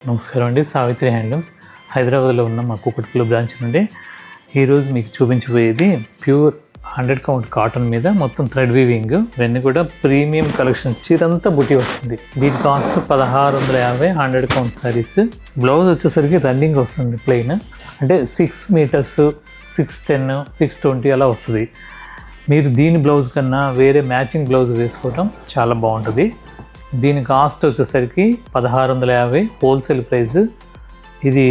నమస్కారం అండి. సావిత్రి హ్యాండ్లూమ్స్ హైదరాబాద్లో ఉన్న మా కుకట్పల్లి బ్రాంచ్ నుండి ఈరోజు మీకు చూపించబోయేది ప్యూర్ 100 కౌంట్ కాటన్ మీద మొత్తం థ్రెడ్ వీవింగ్. ఇవన్నీ కూడా ప్రీమియం కలెక్షన్. చీరంతా బుట్టి వస్తుంది. దీని కాస్ట్ 1650 100 కౌంట్ సారీస్. బ్లౌజ్ వచ్చేసరికి రన్నింగ్ వస్తుంది ప్లెయిన్, అంటే 6 మీటర్స్ 610 620 అలా వస్తుంది. మీరు దీని బ్లౌజ్ కన్నా వేరే మ్యాచింగ్ బ్లౌజ్ వేసుకోవడం చాలా బాగుంటుంది. దీని కాస్ట్ వచ్చేసరికి 1650 హోల్సేల్ ప్రైస్. ఇది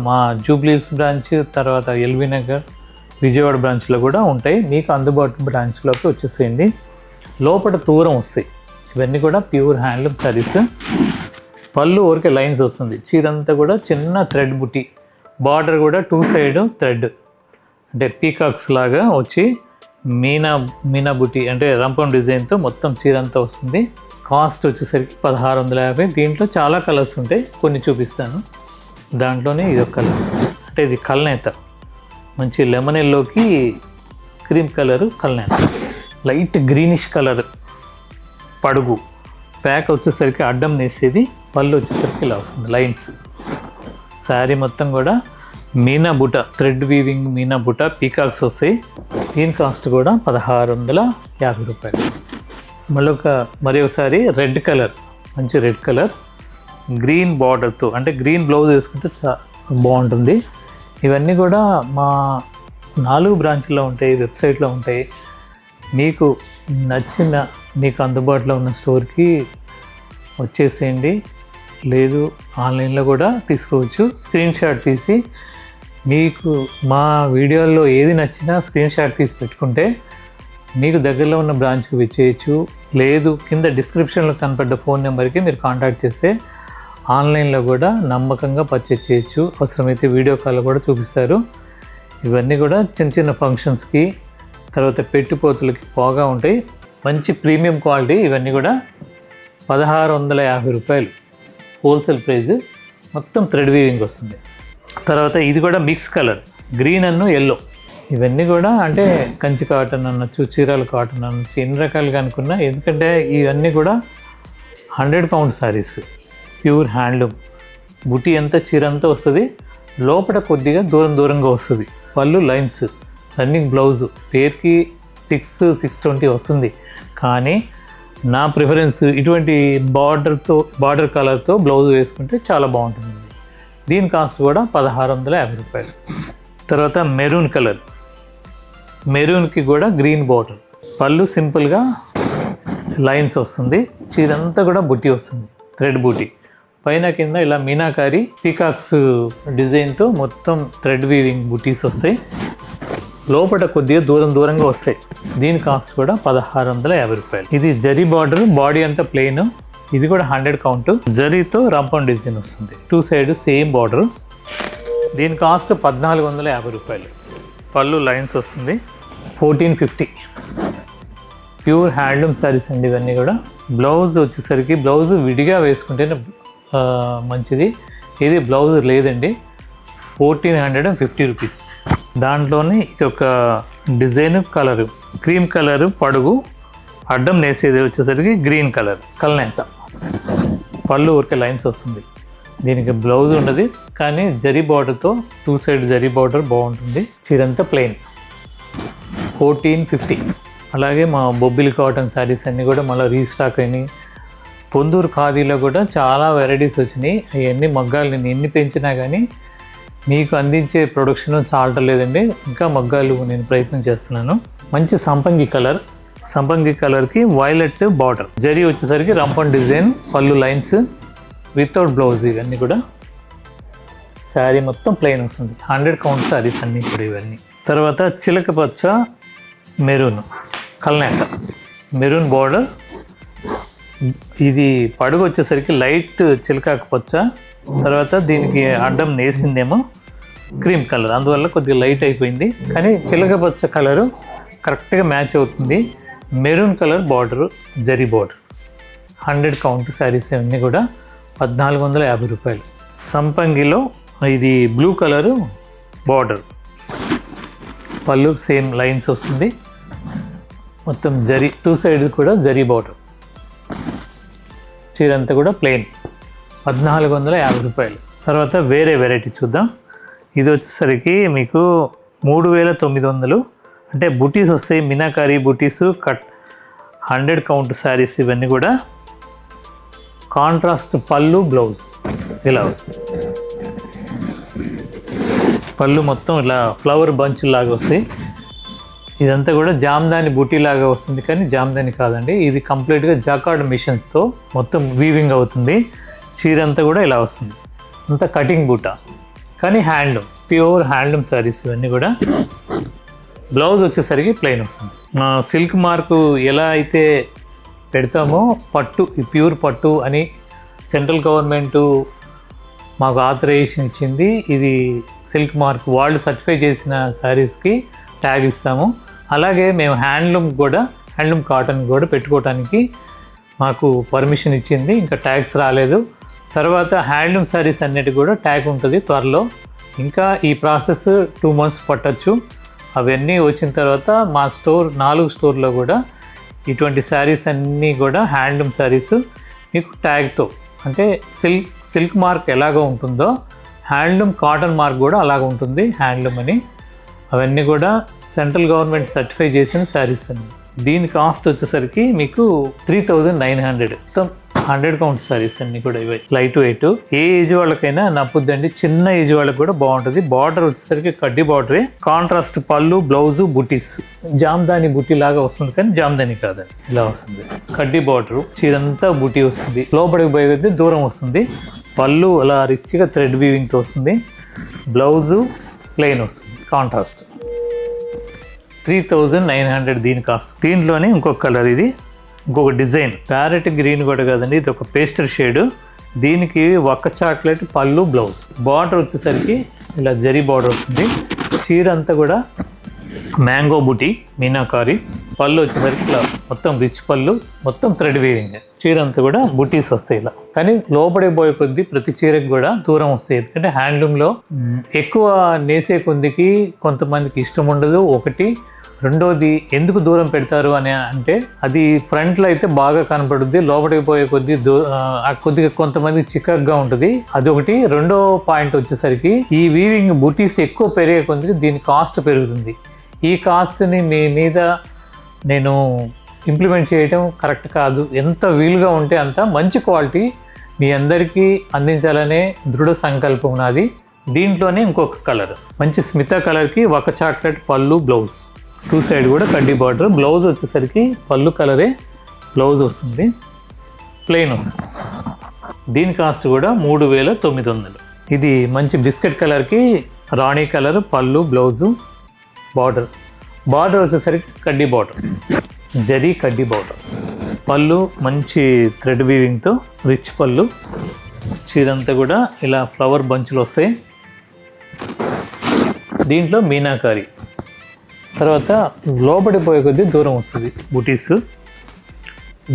మా జూబ్లీస్ బ్రాంచ్, తర్వాత ఎల్బీ నగర్, విజయవాడ బ్రాంచ్లో కూడా ఉంటాయి. మీకు అందుబాటు బ్రాంచ్లోకి వచ్చేసేయండి. లోపల దూరం వస్తాయి. ఇవన్నీ కూడా ప్యూర్ హ్యాండ్లూమ్ సారీస్. పళ్ళు ఊరికే లైన్స్ వస్తుంది. చీరంతా కూడా చిన్న థ్రెడ్ బుట్టి, బార్డర్ కూడా 2 సైడ్ థ్రెడ్, అంటే పీకాక్స్ లాగా వచ్చి మీనా బుట్టి అంటే రంపం డిజైన్తో మొత్తం చీరంతా వస్తుంది. కాస్ట్ వచ్చేసరికి 1650. దీంట్లో చాలా కలర్స్ ఉంటాయి, కొన్ని చూపిస్తాను. దాంట్లోనే ఇది ఒక కలర్, అంటే ఇది కల్నేత, మంచి లెమన్ ఎల్లోకి క్రీమ్ కలరు కల్నేత, లైట్ గ్రీనిష్ కలర్ పడుగు. ప్యాక్ వచ్చేసరికి అడ్డం నేసేది, పళ్ళు వచ్చేసరికి ఇలా వస్తుంది లైన్స్. శారీ మొత్తం కూడా మీనా బుట్ట, థ్రెడ్ వీవింగ్ మీనా బుట్ట, పీకాక్స్ వస్తాయి. దీని కాస్ట్ కూడా 1650 రూపాయలు. మరి ఒకసారి రెడ్ కలర్, మంచి రెడ్ కలర్ గ్రీన్ బార్డర్తో, అంటే గ్రీన్ బ్లౌజ్ వేసుకుంటే బాగుంటుంది. ఇవన్నీ కూడా మా 4 బ్రాంచ్లో ఉంటాయి, వెబ్సైట్లో ఉంటాయి. మీకు నచ్చిన, మీకు అందుబాటులో ఉన్న స్టోర్కి వచ్చేసేయండి. లేదు ఆన్లైన్లో కూడా తీసుకోవచ్చు. స్క్రీన్ షాట్ తీసి, మీకు మా వీడియోల్లో ఏది నచ్చినా స్క్రీన్ షాట్ తీసి పెట్టుకుంటే మీకు దగ్గరలో ఉన్న బ్రాంచ్కి విచ్చేయచ్చు. లేదు కింద డిస్క్రిప్షన్లో కనపడ్డ ఫోన్ నెంబర్కి మీరు కాంటాక్ట్ చేస్తే ఆన్లైన్లో కూడా నమ్మకంగా పర్చేజ్ చేయొచ్చు. అవసరమైతే వీడియో కాల్ కూడా చూపిస్తారు. ఇవన్నీ కూడా చిన్న చిన్న ఫంక్షన్స్కి, తర్వాత పెట్టుపోతులకి బాగా ఉంటాయి. మంచి ప్రీమియం క్వాలిటీ. ఇవన్నీ కూడా 1650 రూపాయలు హోల్సేల్ ప్రైస్. మొత్తం థ్రెడ్ వీవింగ్ వస్తుంది. తర్వాత ఇది కూడా మిక్స్ కలర్, గ్రీన్ అన్ను ఎల్లో. ఇవన్నీ కూడా అంటే కంచి కాటన్ అనొచ్చు, చీరాల కాటన్ అనొచ్చు, ఎన్ని రకాలుగా అనుకున్నా. ఎందుకంటే ఇవన్నీ కూడా 100 కౌంట్ సారీస్, ప్యూర్ హ్యాండ్లూమ్. బుట్టి అంతా చీరంతా వస్తుంది. లోపల కొద్దిగా దూరంగా వస్తుంది. పళ్ళు లైన్స్, రన్నింగ్ బ్లౌజు. పేరుకి 620 వస్తుంది. కానీ నా ప్రిఫరెన్స్ ఇటువంటి బార్డర్ కలర్తో బ్లౌజ్ వేసుకుంటే చాలా బాగుంటుంది. దీని కాస్ట్ కూడా 1650 రూపాయలు. తర్వాత మెరూన్ కలర్, మెరూన్కి కూడా గ్రీన్ బార్డర్, పళ్ళు సింపుల్గా లైన్స్ వస్తుంది. చీరంతా కూడా బుట్టి వస్తుంది, థ్రెడ్ బుట్టి. పైన కింద ఇలా మీనాకారి పీకాక్స్ డిజైన్తో మొత్తం థ్రెడ్ వీవింగ్ బుట్టీస్ వస్తాయి. లోపల కొద్దిగా దూరంగా వస్తాయి. దీని కాస్ట్ కూడా 1650 రూపాయలు. ఇది జరీ బార్డర్, బాడీ అంతా ప్లెయిన్. ఇది కూడా 100 కౌంట్, జరీతో రంపం డిజైన్ వస్తుంది. 2 సైడ్ సేమ్ బార్డర్. దీని కాస్ట్ 1450 రూపాయలు. పళ్ళు లైన్స్ వస్తుంది. 1450. ప్యూర్ హ్యాండ్లూమ్ శారీస్ అండి ఇవన్నీ కూడా. బ్లౌజ్ వచ్చేసరికి బ్లౌజ్ విడిగా వేసుకుంటేనే మంచిది. ఇది బ్లౌజ్ లేదండి. 1450 రూపీస్. దాంట్లోనే ఇది ఒక డిజైన్ కలరు, క్రీమ్ కలరు పడుగు, అడ్డం నేసేది వచ్చేసరికి గ్రీన్ కలర్ కల్నేత. పళ్ళు ఊరికే లైన్స్ వస్తుంది. దీనికి బ్లౌజ్ ఉండదు, కానీ జరీ బార్డర్తో 2 సైడ్ జరీ బార్డర్ బాగుంటుంది. చీరంతా ప్లెయిన్. 1450. అలాగే మా బొబ్బిలి కాటన్ శారీస్ అన్నీ కూడా మళ్ళీ రీస్టాక్ అయినాయి. పొందూరు ఖాదీలో కూడా చాలా వెరైటీస్ వచ్చినాయి. అవన్నీ మగ్గాలు నేను ఎన్ని పెంచినా కానీ మీకు అందించే ప్రొడక్షన్ చాలటలేదండి. ఇంకా మగ్గాలు నేను ప్రయత్నం చేస్తున్నాను. మంచి సంపంగి కలర్, సంపంగి కలర్కి వైలెట్ బార్డర్, జరీ వచ్చేసరికి రంపన్ డిజైన్, పళ్ళు లైన్స్, వితౌట్ బ్లౌజ్. ఇవన్నీ కూడా శారీ మొత్తం ప్లెయిన్ వస్తుంది. 100 కౌంట్ శారీస్ అన్నీ కూడా ఇవన్నీ. తర్వాత చిలక పచ్చ మెరూన్ కల్నేత, మెరూన్ బార్డర్. ఇది పడుగు వచ్చేసరికి లైట్ చిలకాకు పచ్చ. తర్వాత దీనికి అడ్డం నేసిందేమో క్రీమ్ కలర్, అందువల్ల కొద్దిగా లైట్ అయిపోయింది. కానీ చిలక పచ్చ కలరు కరెక్ట్గా మ్యాచ్ అవుతుంది. Maroon colour border, zari border. 100 count saris అన్నీ కూడా 1450 రూపాయలు. సంపంగిలో ఇది బ్లూ కలరు బార్డర్, పళ్ళు సేమ్ లైన్స్ వస్తుంది. మొత్తం జరీ 2 సైడ్ కూడా జరీ బార్డర్. చీరంతా కూడా ప్లెయిన్. 1450 రూపాయలు. తర్వాత వేరే వెరైటీ చూద్దాం. ఇది వచ్చేసరికి మీకు 3900, అంటే బుటీస్ వస్తాయి, మీనాకారి బుటీస్, కట్ 100 కౌంట్ శారీస్. ఇవన్నీ కూడా కాంట్రాస్ట్ పళ్ళు, బ్లౌజ్ ఇలా వస్తుంది. పళ్ళు మొత్తం ఇలా ఫ్లవర్ బంచ్ లాగా వస్తాయి. ఇదంతా కూడా జామ్దాని బుటీ లాగా వస్తుంది, కానీ జామ్దాని కాదండి, ఇది కంప్లీట్గా జాకార్డ్ మిషన్తో మొత్తం వీవింగ్ అవుతుంది. చీర అంతా కూడా ఇలా వస్తుంది, అంతా కటింగ్ బూట, కానీ హ్యాండ్లూమ్, ప్యూర్ హ్యాండ్లూమ్ శారీస్ ఇవన్నీ కూడా. బ్లౌజ్ వచ్చేసరికి ప్లెయిన్ వస్తుంది. సిల్క్ మార్కు ఎలా అయితే పెడతామో పట్టు, ఈ ప్యూర్ పట్టు అని సెంట్రల్ గవర్నమెంటు మాకు ఆథరైజేషన్ ఇచ్చింది. ఇది సిల్క్ మార్క్ వాళ్ళు సర్టిఫై చేసిన శారీస్కి ట్యాగ్ ఇస్తాము. అలాగే మేము హ్యాండ్లూమ్ కాటన్ కూడా పెట్టుకోవడానికి మాకు పర్మిషన్ ఇచ్చింది, ఇంకా ట్యాగ్స్ రాలేదు. తర్వాత హ్యాండ్లూమ్ శారీస్ అన్నిటి కూడా ట్యాగ్ ఉంటుంది త్వరలో. ఇంకా ఈ ప్రాసెస్ 2 months పట్టచ్చు. అవన్నీ వచ్చిన తర్వాత మా 4 స్టోర్లో కూడా ఇటువంటి శారీస్ అన్నీ కూడా హ్యాండ్లూమ్ శారీస్ మీకు ట్యాగ్తో, అంటే సిల్క్ మార్క్ ఎలాగో ఉంటుందో హ్యాండ్లూమ్ కాటన్ మార్క్ కూడా అలాగ ఉంటుంది, హ్యాండ్లూమ్ అని. అవన్నీ కూడా సెంట్రల్ గవర్నమెంట్ సర్టిఫై చేసిన శారీస్ అండి. దీని కాస్ట్ వచ్చేసరికి మీకు 3900. మొత్తం 100 కౌంట్ శారీస్ అన్నీ కూడా ఇవి లైట్ వెయిట్. ఏ ఏజ్ వాళ్ళకైనా నప్పుద్దండి, చిన్న ఏజ్ వాళ్ళకి కూడా బాగుంటుంది. బార్డర్ వచ్చేసరికి కడ్డీ బార్డరే, కాంట్రాస్ట్ పళ్ళు, బ్లౌజు, బుటీస్. జామ్దాని బుటీ లాగా వస్తుంది, కానీ జామ్దాని కాదండి, ఇలా వస్తుంది. కడ్డీ బార్డరు, చీరంతా బుటీ వస్తుంది, లోపలికి పోయేది దూరం వస్తుంది. పళ్ళు అలా రిచ్గా థ్రెడ్ వీవింగ్తో వస్తుంది. బ్లౌజు ప్లెయిన్ వస్తుంది, కాంట్రాస్ట్. 3900 దీని కాస్ట్. దీంట్లోనే ఇంకొక కలర్, ఇది ఇంకొక డిజైన్, ప్యారెట్ గ్రీన్ కూడా కాదండి, ఇది ఒక పేస్టల్ షేడ్. దీనికి ఒక్క చాక్లెట్ పళ్ళు, బ్లౌజ్. బార్డర్ వచ్చేసరికి ఇలా జరీ బార్డర్ వస్తుంది. చీర అంతా కూడా మ్యాంగో బుటీ, మీనాకారి. పళ్ళు వచ్చేసరికి ఇలా మొత్తం రిచ్ పళ్ళు, మొత్తం థ్రెడ్ వీవింగ్. చీర అంతా కూడా బుటీస్ వస్తాయి ఇలా, కానీ లోపలికి పోయే కొద్దీ ప్రతి చీరకు కూడా దూరం వస్తాయి. ఎందుకంటే హ్యాండ్లూమ్లో ఎక్కువ నేసే కొద్దికి కొంతమందికి ఇష్టం ఉండదు ఒకటి. రెండోది ఎందుకు దూరం పెడతారు అని అంటే, అది ఫ్రంట్లో అయితే బాగా కనపడుద్ది, లోపలికి పోయే కొద్దిగా కొంతమంది చిక్కగా ఉంటుంది, అదొకటి. రెండో పాయింట్ వచ్చేసరికి ఈ వీవింగ్ బుటీస్ ఎక్కువ పెరిగే కొద్దిగా దీని కాస్ట్ పెరుగుతుంది. ఈ కాస్ట్ని మీ మీద నేను ఇంప్లిమెంట్ చేయడం కరెక్ట్ కాదు. ఎంత వీలుగా ఉంటే అంత మంచి క్వాలిటీ మీ అందరికీ అందించాలనే దృఢ సంకల్పం నాది. దీంట్లోనే ఇంకొక కలర్, మంచి స్మితా కలర్కి ఒక చాక్లెట్ పళ్ళు, బ్లౌజ్. 2 సైడ్ కూడా కడ్డీ బార్డర్. బ్లౌజ్ వచ్చేసరికి పళ్ళు కలరే బ్లౌజ్ వస్తుంది, ప్లెయిన్ వస్తుంది. దీని కాస్ట్ కూడా 3900. ఇది మంచి బిస్కెట్ కలర్కి రాణి కలర్, పళ్ళు, బ్లౌజు, బార్డర్. బార్డర్ వచ్చేసరికి కడ్డీ బార్డర్, జరీ కడ్డీ బార్డర్. పళ్ళు మంచి థ్రెడ్ వీవింగ్తో రిచ్ పళ్ళు. చీరంతా కూడా ఇలా ఫ్లవర్ బంచులు వస్తాయి. దీంట్లో మీనాకారి. తర్వాత లోపడిపోయే కొద్దీ దూరం వస్తుంది బుటీస్.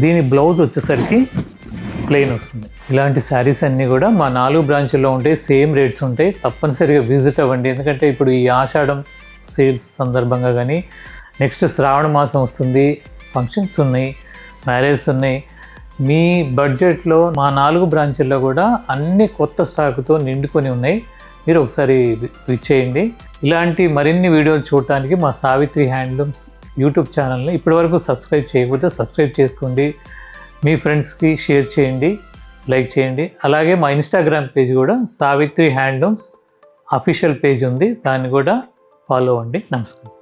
దీని బ్లౌజ్ వచ్చేసరికి ప్లెయిన్ వస్తుంది. ఇలాంటి శారీస్ అన్నీ కూడా మా 4 బ్రాంచుల్లో ఉంటాయి, సేమ్ రేట్స్ ఉంటాయి. తప్పనిసరిగా విజిట్ అవ్వండి. ఎందుకంటే ఇప్పుడు ఈ ఆషాఢం సేల్స్ సందర్భంగా కానీ, నెక్స్ట్ శ్రావణ మాసం వస్తుంది, ఫంక్షన్స్ ఉన్నాయి, మ్యారేజెస్ ఉన్నాయి. మీ బడ్జెట్లో మా 4 బ్రాంచుల్లో కూడా అన్ని కొత్త స్టాక్తో నిండుకొని ఉన్నాయి. మీరు ఒకసారి చేయండి. ఇలాంటి మరిన్ని వీడియోలు చూడటానికి మా సావిత్రి హ్యాండ్లూమ్స్ యూట్యూబ్ ఛానల్ని ఇప్పటివరకు సబ్స్క్రైబ్ చేయకపోతే సబ్స్క్రైబ్ చేసుకోండి. మీ ఫ్రెండ్స్కి షేర్ చేయండి, లైక్ చేయండి. అలాగే మా ఇన్స్టాగ్రామ్ పేజ్ కూడా సావిత్రి హ్యాండ్లూమ్స్ అఫీషియల్ పేజ్ ఉంది, దాన్ని కూడా ఫాలో అవ్వండి. నమస్కారం.